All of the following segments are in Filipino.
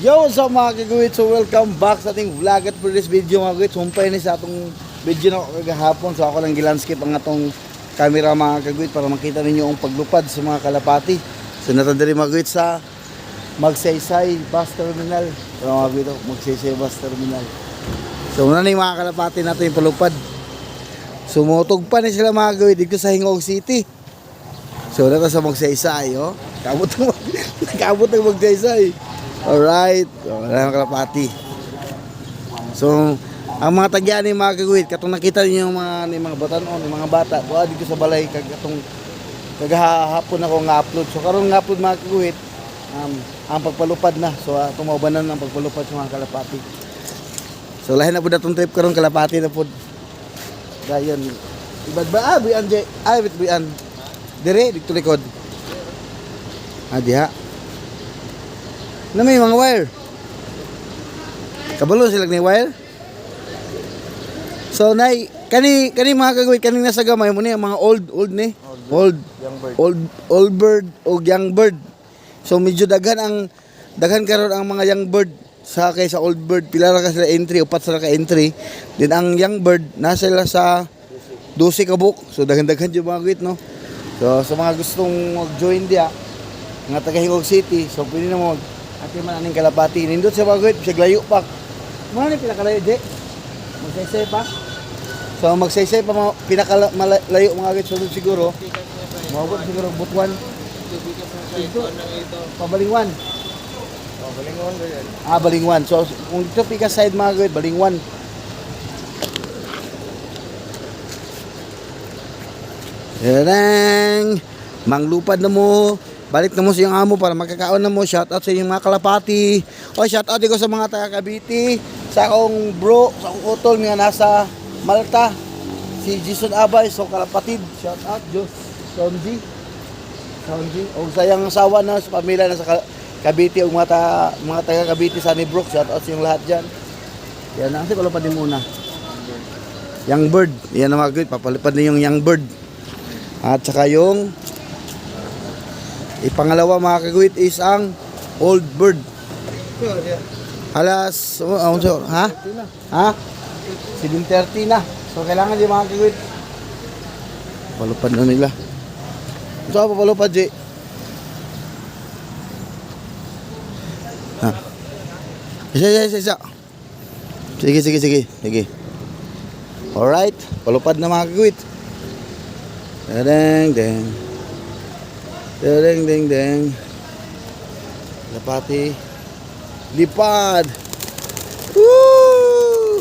Yo, sa mga kagawit, so welcome back sa ating vlog at for this video mga kagawit. Humpay ni sa atong video na kagahapon. So ako lang gilandscape ang atong camera mga kagawit para makita ninyo ang paglupad sa mga kalapati. So natandari mga kagawit sa Magsaysay Bus Terminal. So mga kagawit, Magsaysay Bus Terminal. So muna na yung mga kalapati natin yung palupad. Sumutog pa na sila mga kagawit dito sa Hingog City. So nata sa Magsaysay, oh. Kabot ang Magsaysay. Alright, wala nang kalapati. So, ang mga tagyan ni mga kagawit, katong nakita niyo yung mga batanon, yung mga bata, tuwa dito sa balay, katong kagahapon ako nga upload. So, karon nga upload mga kagawit, ang pagpalupad na. So, tumabanan ang pagpalupad sa mga kalapati. So, lahin na po na itong trip karon kalapati na po. Dayon, ibad ba? Buyan, Jay. Buyan. Dire, dito likod. Diha. Na may mga wire. Kabalo sila ni wire. So nay kani mga kagawit kani nasa gamay mo ni mga old ni. Old bird o young bird. So medyo daghan karon ang mga young bird sa kaysa old bird. Pila ra ka sila entry, upat sila ka entry. Then ang young bird nasa sila sa 12 ka book. So daghan-daghan jud mga kagawit no. So sa mga gustong mag-join dia nga taga Hingog City, so pwede na mo ati man aning kalapati. Nindot sa bagwit, siya layo pa. Muna ni pinakalayo, di? Magsaysay pa. So magsaysay pa pinakalayo mga agad sunod siguro. Mabot siguro Butuan. Ito, Pabalingwan. Balingwan ba yan? Balingwan. So kung dito pika side mga agad, Balingwan. Yan. Manglupad na mo. Balik na mo sa iyong amo para makakaon na mo. Shoutout sa iyong mga kalapati. O shoutout ko sa mga taga Cavite. Sa akong bro, sa akong utol nga nasa Malta. Si Jason Abay, so kalapatid. Shoutout, Diyos. Sonji. O sa iyong asawa na sa pamilya na sa Cavite. O mga taga Cavite sa Nibrok. Shoutout sa iyong lahat dyan. Yan na. Kasi palapad din muna. Young bird. Yan na mga good. Papalipad na yung young bird. At saka yung ipangalawa mga kagawit is ang old bird. Alas, ha? Ha? 7:30 na. So kailangan di mga kagawit. Palupad na nila. Ito ako palupad, J. Ha? Isa. Sige. Alright, palupad na mga kagawit. Deng. Lapati. Lipad. Woo!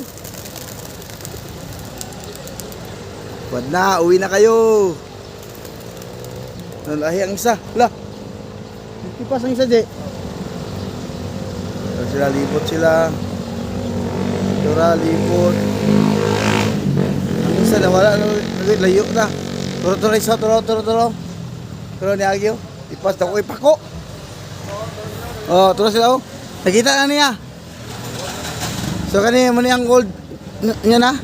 Lipad na, uwi na kayo. Nalahi ang isa. Lah. Nagtipas ang isa, Jay. Sila lipot sila. Tura lipot. Ang isa na wala, layo na. Turo. Pero ni Agyo, ipas na ko ipako. Oh, terus sila oh. Nakita na niya. So kani mo ni ang gold niya na.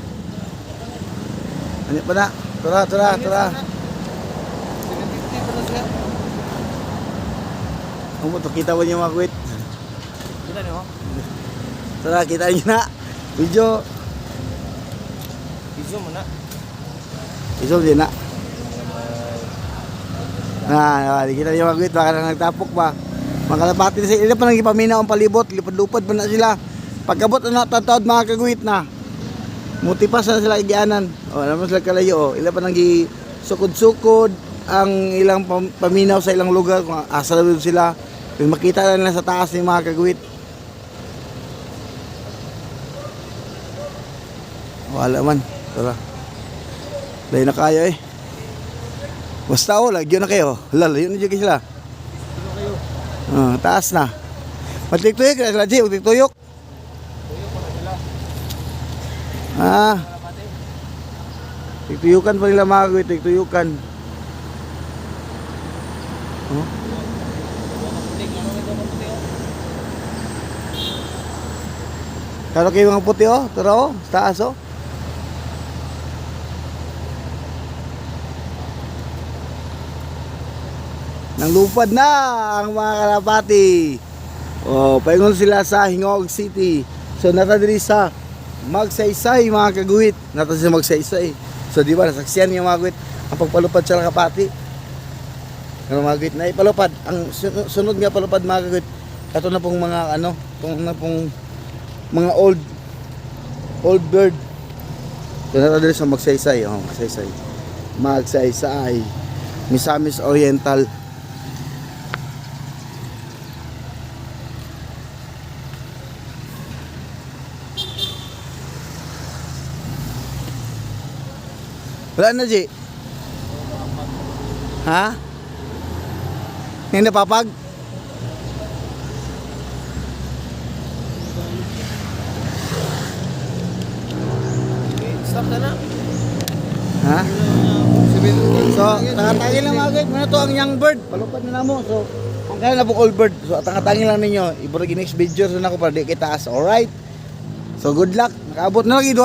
Ano pa na? Tura. Amo to kita mo niya makwit. Kita niyo. Tura kita niyo na. Video mo na. Video din na. Di kita niya magwit, baka na nagtapok ba. Mga kalapati na sila, ila pa nang ipaminaw ang palibot, lipad-lupad pa na sila. Pagkabot na natataod mga kagwit na. Mutipas na sila igianan. O, alam mo sila kalayo, ila pa nang sukod-sukod ang ilang paminaw sa ilang lugar, kung asa na sila. Kung makita na nila sa taas ng mga kagwit. Wala man, tara. Layo na kaya eh. Basta lagyo na kayo. Lalayo na dyan sila. Taas na. Matiktoyok na sila, Jay. Matiktoyok. Tiktoyokan pa nila mga kagawit. Tiktoyokan. Kalo kayo mga puti Tara taas Nang lupad na ang mga kalapati. Oh, paingon sila sa Hingog City. So nata diri sa Magsaysay mga kaguhit. Nata sa Magsaysay. So di ba nasaksiyan yung mga guhit ang pagpalupad sa kapati. Ano mga guhit na ipalupad. Ang sunod nga palupad mga kaguhit. Ito na pong mga ano, itong na pong mga old bird. So nata diri sa Magsaysay, oh, Magsaysay. Magsaysay. Misamis Oriental. Wala na, G. Ha? Hindi napapag? Stop na na. Ha? So, tangatangin lang mga guys. Muna to ang young bird. Palupad na mo. So, ang kaya na pong old bird. So, tangatangin lang ninyo. Iburag next video. So, na ko para di kita as. Alright? So, good luck. Nakaabot na lagi.